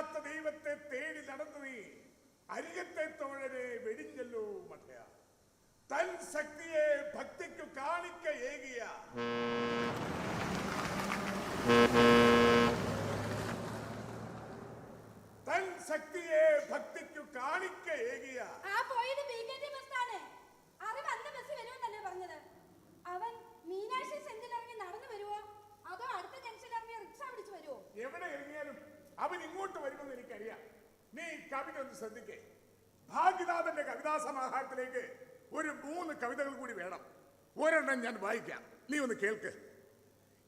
ഇല്ലാത്ത ദൈവത്തെ തേടി നടന്നു നീ അരികത്തെ തോഴനെ വെടിഞ്ഞല്ലോ മഠയ. തൻ ശക്തിയെ ഭക്തിക്കു കാണിക്ക ഏകിയ തൻ ശക്തിയെ ഭക്തിക്കു കാണിക്ക ഏകിയ മീനാക്ഷി സെന്റിൽ ഇറങ്ങി നടന്നു വരുവോ അതോ അടുത്ത ജംഗ്ഷനിൽ ഇറങ്ങി റിക്ഷ പിടിച്ചു വരുവോ? എവിടെ ഇറങ്ങിയാലും അവൻ ഇങ്ങോട്ട് വരുമെന്ന് എനിക്കറിയാം. നീ കവിത ഒന്ന് ശ്രദ്ധിക്കേ. ഭാഗ്യനാഥന്റെ കവിതാ സമാഹാരത്തിലേക്ക് ഒരു 3 കവിതകൾ കൂടി വേണം. ഒരെണ്ണം ഞാൻ വായിക്കാം, നീ ഒന്ന് കേൾക്ക്.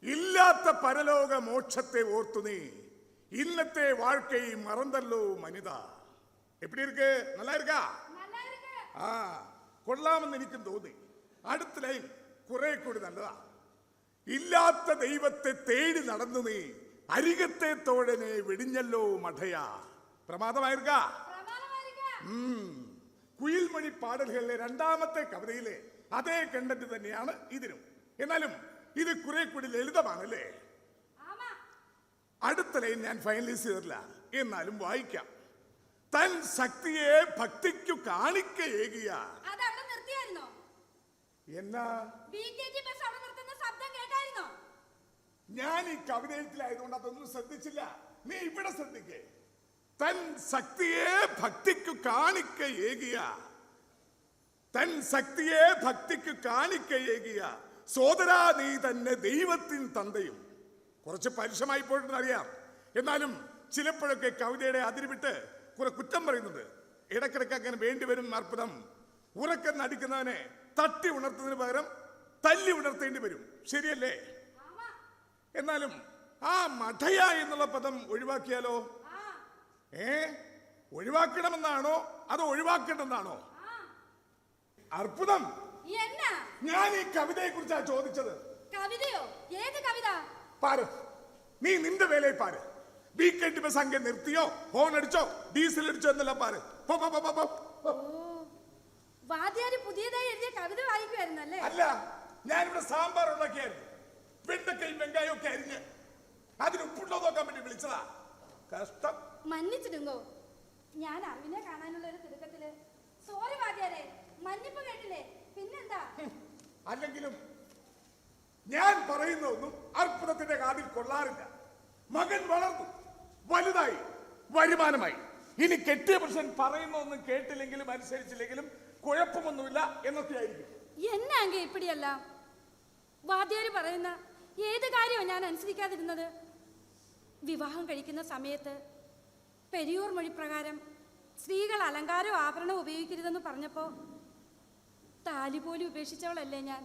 ഇല്ലാത്ത പരലോക മോക്ഷത്തെ ഓർത്തു നീ ഇന്നത്തെ വാഴ്ക്കൈ മറന്നല്ലോ മനിത. എപ്പടി ഇருக்கு? நல்லா இருக்கா? ആ കൊള്ളാമെന്ന് എനിക്കും തോന്നി. അടുത്ത ലൈൻ കുറെ കൂടി നല്ലതാ. ഇല്ലാത്ത ദൈവത്തെ തേടി നടന്നു നീ അരികത്തെ തോഴനെ വെടിഞ്ഞല്ലോ മഠയ. പ്രമാദമായിരിക്കാ? കുയിൽമണി പാടലുകളിലെ 2ാമത്തെ കവിതയിലെ അതേ കണ്ടന്റ് തന്നെയാണ് ഇതിനും. എന്നാലും ഇത് കുറെ കൂടി ലളിതമാണല്ലേ? അടുത്ത ലൈൻ ഞാൻ ഫൈനലൈസ് ചെയ്തിട്ടില്ല, എന്നാലും വായിക്കാം. തൻ ശക്തിയെ ഭക്തിക്കു കാണിക്ക ഏകിയ. എന്നാ ഞാൻ ഈ കവിതയിലായതുകൊണ്ട് അതൊന്നും ശ്രദ്ധിച്ചില്ല. നീ ഇവിടെ ശ്രദ്ധിക്കേ. തൻ ശക്തിയെ ഭക്തിക്കു കാണിക്ക ഏകിയ. തൻ ശക്തിയെ ഭക്തിക്കു കാണിക്ക ഏകിയ സോദരാ നീ തന്നെ ദൈവത്തിൻ തന്തയും. കുറച്ച് പരുഷമായി പോയിട്ടെന്ന് അറിയാം, എന്നാലും ചിലപ്പോഴൊക്കെ കവിതയുടെ അതിരുവിട്ട് കുറെ കുറ്റം പറയുന്നുണ്ട്. ഇടക്കിടക്ക് അങ്ങനെ വേണ്ടിവരും അർപ്പണം. ഉറക്കം നടിക്കുന്നവനെ തട്ടി ഉണർത്തുന്നതിന് പകരം തല്ലി ഉണർത്തേണ്ടി വരും, ശരിയല്ലേ? എന്നാലും ആ മഠയ എന്നുള്ള പദം ഒഴിവാക്കിയാലോ? ഒഴിവാക്കണമെന്നാണോ അതോ ഒഴിവാക്കണ്ടെന്നാണോ? അർപ്പുതം, ഞാൻ ഈ കവിതയെ കുറിച്ചാണ് ചോദിച്ചത്. കവിതയോ? ഏത് കവിത? പാര്, നീ നിന്റെ വേലയെ പാര്. വീക്കെൻഡ് ബസ് അങ്ങ് നിർത്തിയോ, ഹോൺ അടിച്ചോ, ഡീസൽ അടിച്ചോ എന്നെല്ലാം പാര്. വാദ്യാര് പുതിയതായി എഴുതിയ കവിത വായിക്കുമായിരുന്നല്ലേ? അല്ല, ഞാനിവിടെ സാമ്പാർ ഉണ്ടാക്കിയായിരുന്നു. വെണ്ടക്കയും വെങ്കായും ഒക്കെ അരിഞ്ഞ് അതിന് ഉപ്പുണ്ടോ നോക്കാൻ വേണ്ടി വിളിച്ചതാ. കഷ്ടം. മന്നിച്ചിടുങ്കോ, ഞാൻ അറിവിനെ കാണാനുള്ള ഒരു തിടുക്കത്തില്. സോറി വാദ്യാരെ, മന്നിപ്പ് കേട്ടില്ലേ? പിന്നെന്താ? അല്ലെങ്കിലും ഞാൻ പറയുന്നൊന്നും അർപ്പണത്തിന്റെ കാതിൽ കൊള്ളാറില്ല. മകൻ വളർന്നു, വലുതായി, വരുമാനമായി. ഇനി കെട്ടിയ പുരുഷൻ പറയുന്നൊന്നും കേട്ടില്ലെങ്കിലും അനുസരിച്ചില്ലെങ്കിലും കുഴപ്പമൊന്നുമില്ല എന്നൊക്കെ ആയിരിക്കും. എന്നാ ഇപ്പടിയല്ല വാദ്യാര് പറയുന്ന ഏത് കാര്യമാണ് ഞാൻ അനുസരിക്കാതിരുന്നത്? വിവാഹം കഴിക്കുന്ന സമയത്ത് പെരിയൂർ മൊഴി പ്രകാരം സ്ത്രീകൾ അലങ്കാരവും ആഭരണവും ഉപയോഗിക്കരുതെന്ന് പറഞ്ഞപ്പോ താലി പോലും ഉപേക്ഷിച്ചവളല്ലേ ഞാൻ.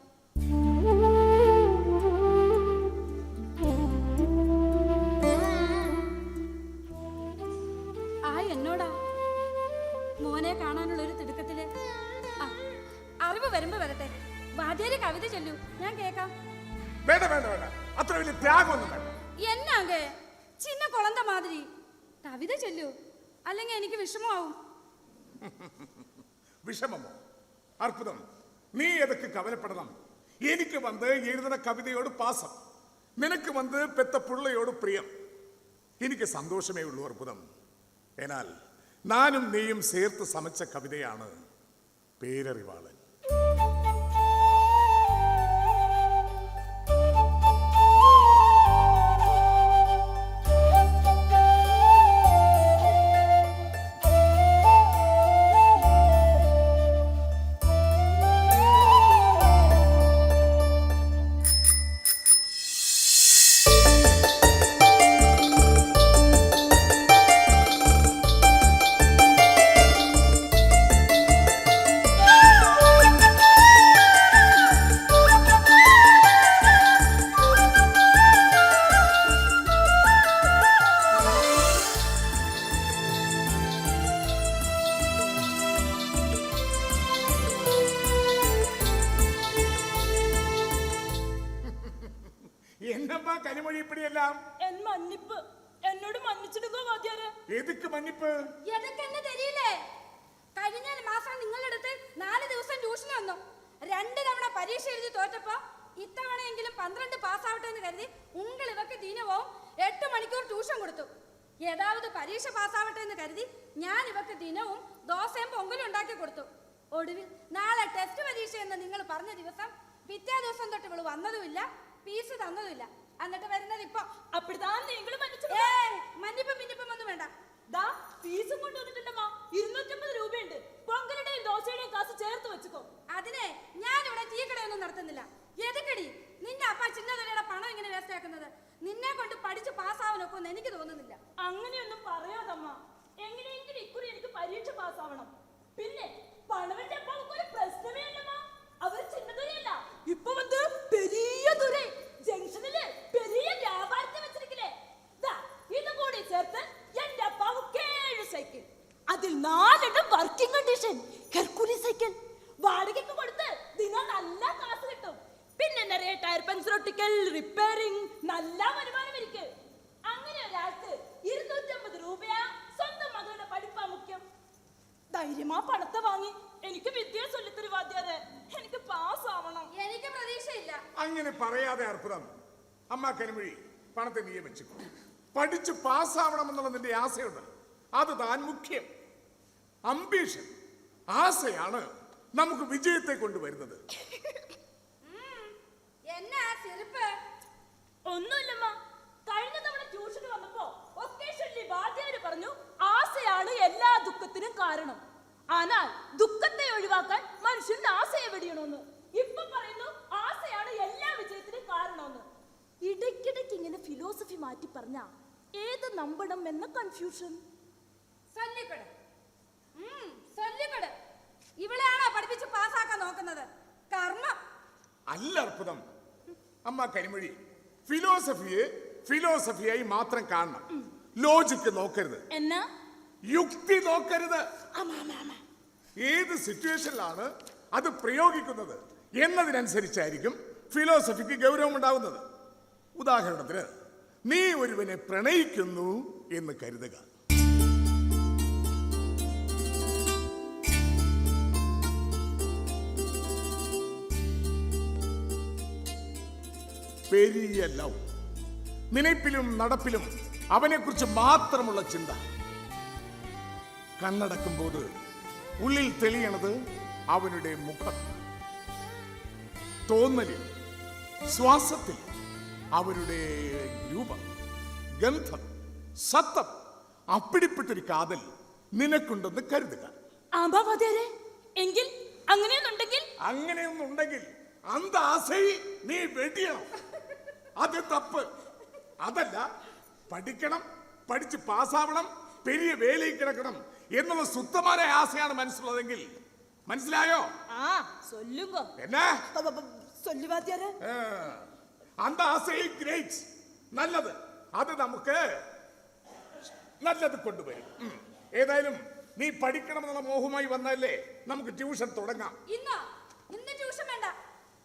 ആ എന്നോടാ മോനെ കാണാനുള്ള ഒരു തിടുക്കത്തില്. അറിവ് വരുമ്പോ വരട്ടെ. വാദ്യാര് കവിത ചൊല്ലൂ, ഞാൻ കേക്കാം. വേണ്ട വേണ്ട വേണ്ട, അത്ര വലിയ ത്യാഗമൊന്നും വേണ്ട. എന്നാകെ ചിന്ന കുളന്ത മാതിരി കവിത ചൊല്ലൂ, അല്ലെങ്കിൽ എനിക്ക് വിഷമമാവും. വിഷമമോ? അർപ്പുതം, നീ എതൊക്കെ കവലപ്പെടണം. എനിക്ക് വന്ന് എഴുതുന്ന കവിതയോട് പാസം, നിനക്ക് വന്ന് പെത്ത പുള്ളയോട് പ്രിയം. എനിക്ക് സന്തോഷമേ ഉള്ളൂ അർപ്പുതം. എന്നാൽ നാനും നീയും ചേർത്ത് സമച്ച കവിതയാണ് പേരറിവാളൻ. എന്നോട് മന്നിച്ചിടുകോ വാദ്യാരെ? എതുക്ക് മന്നിപ്പ്? എതൊക്കെന്നെ തെരിയില്ലേ? കഴിഞ്ഞ മാസം നിങ്ങളുടെ അടുത്ത് 4 ദിവസം ട്യൂഷൻ വന്നു. 2 തവണ പരീക്ഷ എഴുതി തോറ്റപ്പോ ഇത്തവണയെങ്കിലും 12 പാസ്സാവട്ടെ എന്ന് കരുതി ഉങ്ങൾ ഇവക്ക് ദിനവും 8 മണിക്കൂർ ട്യൂഷൻ കൊടുത്തു. ഏതാവത് പരീക്ഷ പാസ്സാവട്ടെ എന്ന് കരുതി ഞാൻ ഇവക്ക് ദിനവും ദോശയും പൊങ്കലും ഉണ്ടാക്കി കൊടുത്തു. ഒടുവിൽ നാളെ ടെസ്റ്റ് പരീക്ഷ എന്ന് നിങ്ങൾ പറഞ്ഞ ദിവസം പിറ്റേ ദിവസം തൊട്ട് ഇവള് വന്നതുമില്ല, ഫീസ് തന്നതുമില്ല. എന്നിട്ട് വരുന്നത് ഇപ്പൊ മന്നിപ്പം മിന്നിപ്പം ഒന്നും വേണ്ട. ഫീസും കൊണ്ടുവന്നിട്ടുണ്ടമ്മ. 250 രൂപയുണ്ട്. പൊങ്കലുടെയും ദോശയുടെയും കാശ് ചേർത്ത് വെച്ചുക്കോ. അതിനെ ഞാൻ ഇവിടെ ടീ കടയൊന്നും നടത്തുന്നില്ല. എതുക്കടി നിന്റെ അപ്പ ചിന്നതുലയുടെ പണം ഇങ്ങനെ വേസ്റ്റ് ആക്കുന്നത്? നിന്നെ കൊണ്ട് പഠിച്ച് പാസ്സാവാനൊക്കെ ഒന്നും എനിക്ക് തോന്നുന്നില്ല. അങ്ങനെയൊന്നും പറയാതമ്മ. എങ്ങനെയെങ്കിലും ഇക്കുറി എനിക്ക് പരീക്ഷ പാസ്സാവണം. പിന്നെ പണവന്റെ അപ്പാவுக்கு ഒരു പ്രശ്നമേ ഇല്ലമ്മ. അവർ ചിന്നതുരയല്ല, ഇപ്പൊ വന്ന് പെരിയ ദുരൈ ജംഗ്ഷനില് പെരിയ വ്യാപാരത്തെ വെച്ചിരിക്കില്ലേ. ഇത് കൂടി ചേർത്ത് എന്റെ അപ്പാവുക്ക് 7 സൈക്കിൾ, അതിൽ 4 വർക്കിംഗ് കണ്ടീഷൻ ഹെർക്കുലി സൈക്കിൾ വാടകയ്ക്ക് കൊടുത്ത് ദിനം നല്ല കാശ് കിട്ടും. പിന്നെ നിറയെ ടയർ പഞ്ചർ ഒട്ടിക്കൽ, റിപ്പയറിംഗ്, നല്ല വരുമാനം ഇരിക്കും. അങ്ങനെ ഒരാൾക്ക് 250 രൂപയാ സ്വന്തം മകളുടെ പഠിപ്പാ മുഖ്യം. ധൈര്യമാ പണത്തെ വാങ്ങി എനിക്ക് വിദ്യ ചൊല്ലിത്തരു വാദ്യാരെ. എനിക്ക് പാസ്സാവണം. എനിക്ക് പ്രതീക്ഷയില്ല. അങ്ങനെ പറയാതെ അർപ്പുതം. അമ്മ കനിമൊഴി, പണത്തെ നീയെ വെച്ചു. പഠിച്ച് പാസ്സാവണമെന്നുള്ള നിന്റെ ആശയുണ്ട്, അത് താൻ മുഖ്യം. അംബീഷൻ, ആശയാണ് നമുക്ക് വിജയത്തെ കൊണ്ടുവരുന്നത്. എന്നാ ചെറുപ്പ്? ഒന്നുമില്ലമ്മ. കഴിഞ്ഞ തവണ ട്യൂഷന് വന്നപ്പോ ഒക്കേഷനിൽ വാദ്യാര് പറഞ്ഞു ആശയാണ് എല്ലാ ദുഃഖത്തിനും കാരണം. ஆனால் ദുഃഖത്തെ ഒഴിവാക്കാൻ മനുഷ്യൻ ആശയെ വെടിയണമെന്ന്. ഇപ്പൊ പറയുന്നു ആശയാണ് എല്ലാ വിജയത്തിനും കാരണമെന്ന്. ഇടയ്ക്കിടയ്ക്ക് ഇങ്ങനെ ഫിലോസഫി മാറ്റി പറഞ്ഞ ഏത് നമ്പണം എന്ന കൺഫ്യൂഷൻ. ഇവളെയാണോ പഠിപ്പിച്ച് പാസ്സാക്കാൻ നോക്കുന്നത്? കർമ്മം അല്ല അർപ്പുതം. അമ്മ കരിമൊഴി, ഫിലോസഫിയെ ഫിലോസഫിയായി മാത്രം കാണണം. ലോജിക്ക് നോക്കരുത്, എന്നാ യുക്തി നോക്കരുത്. ഏത് സിറ്റുവേഷനിലാണ് അത് പ്രയോഗിക്കുന്നത് എന്നതിനനുസരിച്ചായിരിക്കും ഫിലോസഫിക്ക് ഗൗരവം ഉണ്ടാകുന്നത്. ഉദാഹരണത്തിന്, നീ ഒരുവനെ പ്രണയിക്കുന്നു എന്ന് കരുതുക. പെരിയ ലവ്, നിனைப்பிലും നടപ്പിലും അവനെക്കുറിച്ച് മാത്രമുള്ള ചിന്ത. കണ്ണടക്കുമ്പോൾ ഉള്ളിൽ തെളിയണത് അവനുടെ മുഖം, തോന്നലിൽ, ശ്വാസത്തിൽ അവരുടെ രൂപം, ഗന്ധം, സത്തം. അപ്പിടിപ്പെട്ടൊരു കാതൽ നിനക്കുണ്ടെന്ന് കരുതുക. എങ്കിൽ അങ്ങനെയൊന്നുണ്ടെങ്കിൽ അന്ത ആശൈ നീ വെടിയണം. അത് തപ്പ്. അതല്ല, പഠിക്കണം, പഠിച്ച് പാസ്സാവണം, പെരിയ വേലയിൽ കിടക്കണം എന്നുള്ള സുത്തമായ ആശയാണ് മനസ്സിലുള്ളതെങ്കിൽ, മനസ്സിലായോ? എന്നാ അന്ത ആശൈ ഗ്രേറ്റ്, നല്ലത്. അത് നമുക്ക് നല്ലത് കൊണ്ടുവരും. ഏതായാലും നീ പഠിക്കണമെന്നുള്ള മോഹമായി വന്നല്ലേ, നമുക്ക് ട്യൂഷൻ തുടങ്ങാം. ഇന്ന് ട്യൂഷൻ വേണ്ട.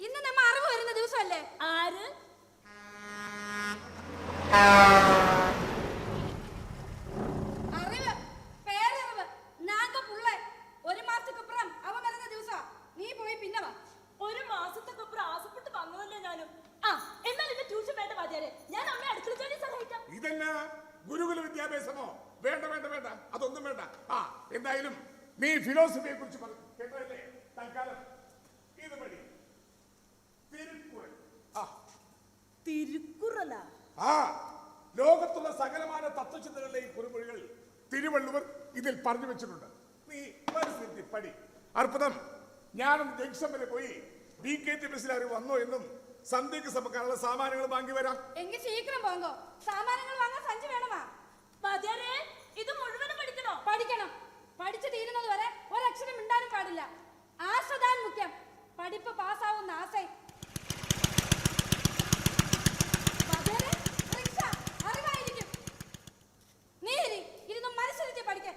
ഇന്ന് നമ്മ അറിവ് വരുന്ന ദിവസമല്ലേ? ആര്? അറിവ്, പേരറിവ്, നാഗപ്പുള്ള. 1 മാസത്തിക്കപ്പുറം അവ വരുന്ന ദിവസം നീ പോയി പിന്നെ വാ. 1 മാസത്തിക്കപ്പുറം ആസപ്പെട്ട് വന്നതല്ലേ ഞാനും. എന്നാൽ ഇന്ന് ട്യൂഷൻ വേണ്ട വാദ്യാരെ. ഞാൻ അമ്മയെ അടുക്കള ജോലി സഹായിക്കാം. ഇതെന്നാ ഗുരുകുല വിദ്യാഭ്യാസമോ? വേണ്ട വേണ്ട വേണ്ട, അതൊന്നും വേണ്ട. എന്തായാലും നീ ഫിലോസഫിയെ കുറിച്ച് കേട്ടതല്ലേ? തൽക്കാലം ഇത് പടി. തിരുക്കുറല. ലോകത്തുള്ള സകലമായ തത്വചിന്തകളുടെയും കുറുമൊഴികൾ തിരുവള്ളുവർ ഇതിൽ പറഞ്ഞു വെച്ചിട്ടുണ്ട്. നീ മനസ്സിലെത്തി പടി. അർപ്പുതം, ഞാനൊന്ന് ജംഗ്ഷൻ വരെ പോയി BKT ബസ്സിൽ അവർ വന്നോ എന്നും സന്ധ്യക്ക് സമക്കാനുള്ള സാമാനങ്ങൾ വാങ്ങി വരാം. എങ്കിൽ ശീഘ്രം പോങ്കോ. സാമാനങ്ങൾ വാങ്ങാൻ സഞ്ചി വേണമാ. ഇത് മുഴുവനും പഠിക്കണോ? പഠിക്കണം. പഠിച്ചു തീരുന്നത് വരെ ഒരക്ഷരം മിണ്ടാനും പാടില്ല. ആശ്രദാൻ മുഖ്യം. പഠിപ്പ് പാസ്സാവുന്ന ആശയം. അറിവായിരിക്കും. നീ ഇരുന്ന് മനസ്സിലെത്തി പഠിക്കാൻ.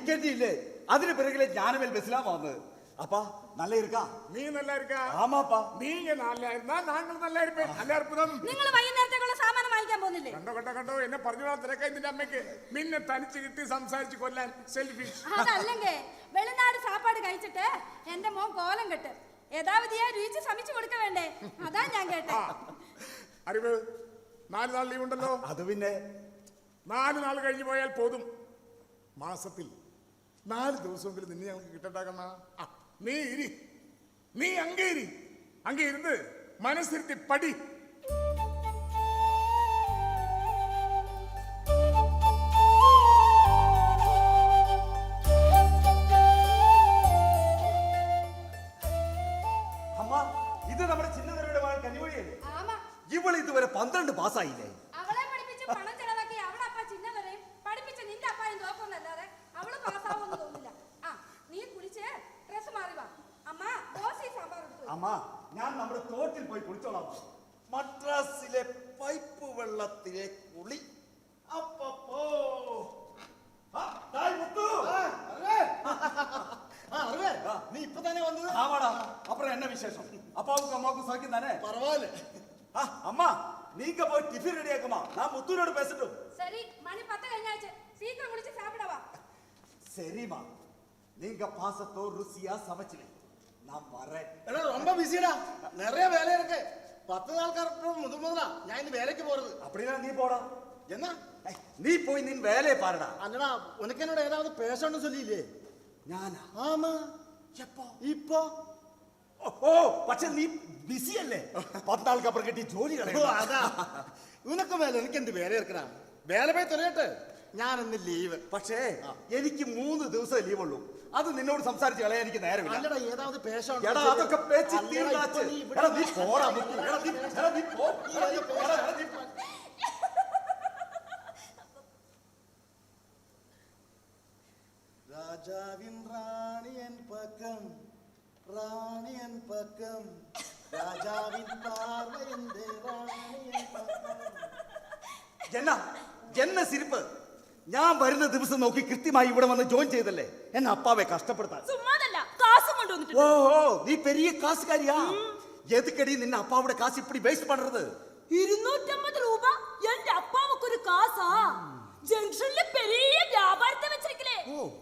டிக்கெட் இல்ல அதுல பிறகுல ஞானவேல் பஸ்லாம் வந்தது அப்பா நல்லா இருக்கா നീ നല്ല ഇരിക്കാ ஆமாப்பா നീങ്ക നല്ല ഇരുന്നാ നാങ്ങൾ നല്ല ഇരുപ്പേൻ നല്ല അർപ്പുതം നിങ്ങൾ വൈകുന്നേരത്തേക്കുള്ള സാമാനം വാങ്ങിക്കാൻ പോകുന്നില്ലേ? കണ്ടോ എന്നെ പറഞ്ഞു തിരക്കായി നിന്റെ അമ്മയ്ക്ക് നിന്നെ തനിച്ച് കിട്ടി സംസാരിച്ച് കൊല്ലാൻ സെൽഫിഷ് അതല്ലെങ്കിൽ വെളിനാട് സാപ്പാട് കഴിച്ചിട്ട് എന്റെ മോൻ കോലം കെട്ട് യഥാവിധിയാ രുചി ശ്രമിച്ചു കൊടുക്ക വേണ്ടേ? അതാ ഞാൻ കേട്ടെ. അറിവ് 4 നാൾ ലീവ് ഉണ്ടല്ലോ. അത് പിന്നെ 4 നാൾ കഴിഞ്ഞു പോയാൽ പോതും. മാസത്തിൽ 4 ദിവസമെങ്കിലും നിന്നെ ഞങ്ങൾക്ക് കിട്ടട്ടാക്കണ. നീ ഇരി, നീ അങ്ങേരി അങ്ങേ ഇരുന്ന് മനസ്സിരുത്തി പടി. അമ്മ ഇത് നമ്മുടെ ചിന്നതരയുടെ മകൾ കനിമൊഴിയല്ലേ? ആമാ. ഇവൾ ഇതുവരെ 12 പാസ്സായില്ലേ? അവളെ പഠിപ്പിച്ച് പണം ചെലവാക്കി അവളെ അപ്പ ചിന്നവരെയും പഠിപ്പിച്ച് നിന്റെ അപ്പായും നോക്കുന്നല്ലാതെ അവള് പാസ്സാവുമെന്ന് തോന്നുന്നില്ല. ആ നീ കുളിച്ച് ഡ്രസ് മാറി വാ. അമ്മ ദോശ സാമ്പാർ എടുത്തു. അമ്മ ഞാൻ നമ്മുടെ തോട്ടിൽ പോയി കുളിച്ചോളാം. മദ്രാസിലെ പൈപ്പ് വെള്ളത്തിലെ കുളി. അപ്പപ്പോ ആ ദായി മുത്തു നീ ഇപ്പൊ തന്നെ വന്നത്? ആവാടാ. അപ്പുറം എന്നെ വിശേഷം? അപ്പാവുക്കും അമ്മാവുക്കും സൗഖ്യം തന്നെ? പറവാല് അമ്മ നീക്ക പോയി ടിഫിൻ റെഡിയാക്കുമാ. ഞാൻ മുത്തുവിനോട് പേസിട്ടു. சரி மணி 10 കഴിഞ്ഞാச்சு சீக்கிரம் குளிச்சு சாப்பிட வா. சரிம்மா நீங்க பாசத்தோ ருசியா சமைச்சு நான் வரேன். എടാ ரொம்ப ബിസിടാ, നിറയെ വേല ഇருக்கு. 10 നാൾക്കാർക്ക് മുതുമുതലാ ഞാൻ ഇന്ന് വേലയ്ക്ക് പോறது. அப்படின்னா நீ போடா. എന്നാ நீ போய் நின் வேலையை பாருடா. അല്ലടാ ഉനക്ക് എന്നോട് ഏതാവത് പേശോണ്ട് ചൊല്ലിയില്ലേ? ഞാനാ? ആമാ. എപ്പോ? ഇപ്പൊ ഓ പക്ഷെ നീ ബിസി അല്ലേ? 10 നാൾക്ക് അപ്പുറം കിട്ടി ജോലി ഓ, കളയണ്ട. അതാ ഉനക്ക് വേല എനിക്ക് എന്ത് വേല ഇരിക്കണ? വേല പോയി തൊലയട്ടെ, ഞാൻ ഇന്ന് ലീവ്. പക്ഷേ എനിക്ക് 3 ദിവസം ലീവ് ഉള്ളൂ. അത് നിന്നോട് സംസാരിച്ച് കളയാൻ എനിക്ക് നേരമില്ല. അല്ലടാ ഏതാവത് പേശോണ്ട് എടാ അതൊക്കെ പേച്ച് തീർന്നാച്ച്. എടാ നീ പോടാ മുക്കി. എടാ നീ പോ. എടാ നീ പോ. രാജാവിൻ റാണിയൻ പക്കം, റാണിയൻ പക്കം, രാജാവിൻ പാർവയന്റെ റാണിയൻ പക്കം. എന്നെ സിരിപ്പ്. ഞാൻ വരുന്ന ദിവസം നോക്കി കൃത്യമായി ഇവിടെ വന്ന് ജോയിൻ ചെയ്തല്ലേ എന്നെ അപ്പാവെ കഷ്ടപ്പെടുത്താൻ. சும்மாதல்ல காசு கொண்டு வந்துட்டு ഓ നീ പെരിയ കാസുകാരിയാ. എതുക്കടി നിന്നെ അപ്പാവുടെ കാശ് ഇപ്പടി വേസ്റ്റ് പண்றது? 250 രൂപ എന്റെ അപ്പാവുക്ക് ഒരു കാസാ. ജംഗ്ഷനിലെ പെരിയ വ്യാപാരത്തെ വെച്ചിരിക്കലേ.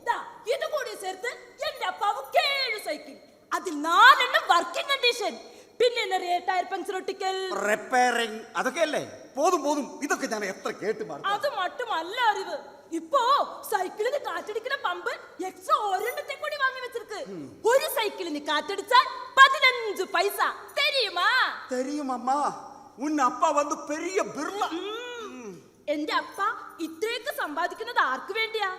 ദാ ഇത് കൂടി ചേർത്ത് എന്റെ അപ്പാവുക്ക് 7 സൈക്കിൾ, അതിൽ 4 വർക്കിംഗ് കണ്ടീഷൻ, പിന്നെ നിറയെ ടയർ പഞ്ചർ ഒട്ടിക്കൽ, റിപ്പയറിംഗ്, അതൊക്കെയല്ലേ? പോതും ഇതൊക്കെ ഞാൻ എത്ര കേട്ട് മാറി. അത് മട്ടുമല്ല അറിവ്. ഇപ്പോ സൈക്കിളിന് കാറ്റടിക്കുന്ന പമ്പ് എക്സ്ട്രാ ഒരെണ്ണത്തെ കൂടി വാങ്ങി വെച്ചിருக்கு. ഒരു സൈക്കിളിന് കാറ്റടിച്ചാൽ 15 പൈസ തരുമാ? தெரியும் அம்மா. உன் அப்பா வந்து பெரிய பிர்லா. എന്റെ അപ്പ ഇത്രയൊക്കെ സമ്പാദിക്കുന്നത് ആർക്ക് വേണ്ടിയാ?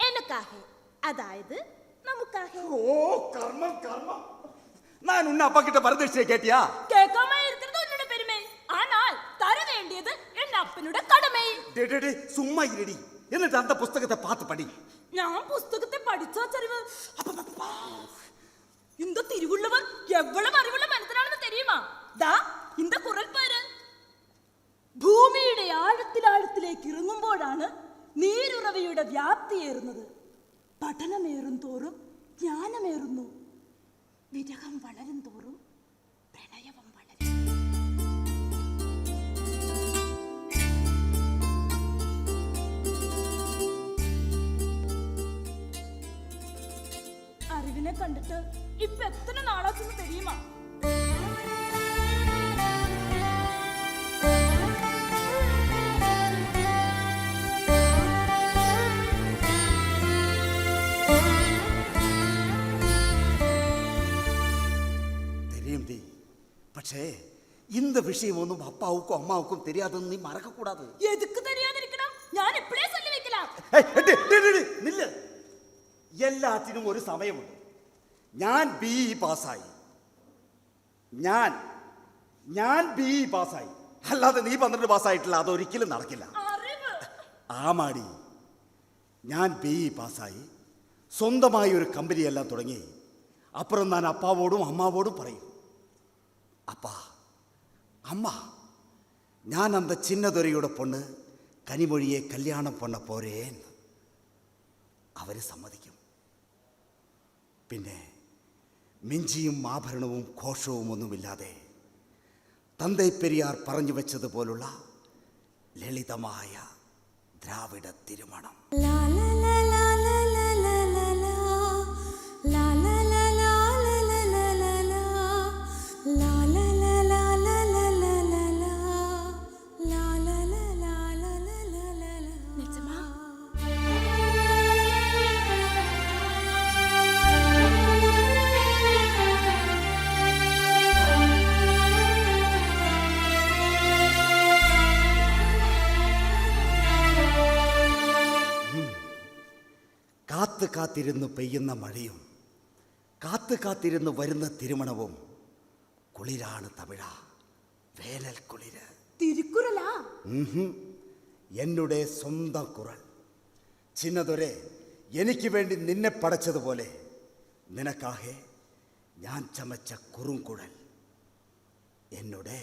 എനക്കാഹെ, അതായത് നമുക്കാഹെ. ஓ கர்மம். நான் உன் அப்பா கிட்ட வரதட்சணை கேட்டியா? കേൾക്കാമായി ഇരിക്കുന്നത് ഉന്നോട് പെരുമേ, ஆனால் തര വേണ്ടിയത് എന്റെ അപ്പനുടെ കടമൈ. டே சும்மா இருடி. എന്നിട്ട് அந்த புத்தகத்தை பார்த்து படி. ഞാൻ പുസ്തകത്തെ പഠിച്ചറിവ്. இந்த തിരുവുള്ളവർ എവ്വളം അറിവുള്ള മനുഷ്യനാണെന്ന് തെരിയുമാ? ദാ இந்த കുറൽ പേര്. ഭൂമിയുടെ ആഴത്തിലേക്ക് ഇറങ്ങുമ്പോഴാണ് നീരുറവയുടെ വ്യാപ്തിയേറുന്നത്. പഠനമേറും തോറും ജ്ഞാനമേറുന്നു, വിരഹം വളരും തോറും പ്രണയവും വളരും. അറിവിനെ കണ്ടിട്ട് ഇപ്പൊ എത്ര നാളാച്ചെന്ന് തെരിയുമാ? தெரியும் டி. പക്ഷേ இந்த விஷயம் ஒன்றும் அப்பாவுக்கும் அம்மாவுக்கும் தெரியாதுன்னு நீ மறக்க கூடாது. എതുക്ക് தெரியாതിരിക്കണം? ഞാൻ എപ്പോഴേ சொல்லி വെക്കലാം. നില്ല്. എല്ലാത്തിനും ഒരു സമയമുണ്ട്. ഞാൻ BE പാസ്സായി. ഞാൻ BE പാസ്സായി. അല്ലാതെ നീ 12 പാസ്സായിട്ടില്ല. അതൊരിക്കലും നടക്കില്ല. അറിവ്. ആമാടി. ഞാൻ BE പാസ്സായി സ്വന്തമായി ഒരു കമ്പനിയെല്ലാം തുടങ്ങി. അപ്പുറം ഞാൻ അപ്പാവോടും അമ്മാവോടും പറയും, அப்பா அம்மா நான் அந்த சின்னதுரையோட பொண்ணு கனிமொழியை கல்யாணம் பண்ண போறேன். அவரு சம்மதிக்கும். പിന്നെ മിഞ്ചിയും ആഭരണവും ഘോഷവും ഒന്നുമില്ലാതെ തന്തൈ പെരിയാർ പറഞ്ഞു വെച്ചതുപോലുള്ള ലളിതമായ ദ്രാവിഡ തിരുമണം. കാത്ത് കാത്തിരുന്ന് പെയ്യുന്ന മഴയും കാത്ത് കാത്തിരുന്ന് വരുന്ന തിരുമണവും കുളിരാണ് തമിഴ, വേനൽ കുളിര്. തിരുക്കുറലാ? എന്നുടെ സ്വന്തം കുറൽ. ചിന്നതൊരെ, എനിക്ക് വേണ്ടി നിന്നെ പടച്ചതുപോലെ നിനക്കാകെ ഞാൻ ചമച്ച കുറുംകുഴൽ. എന്നുടെ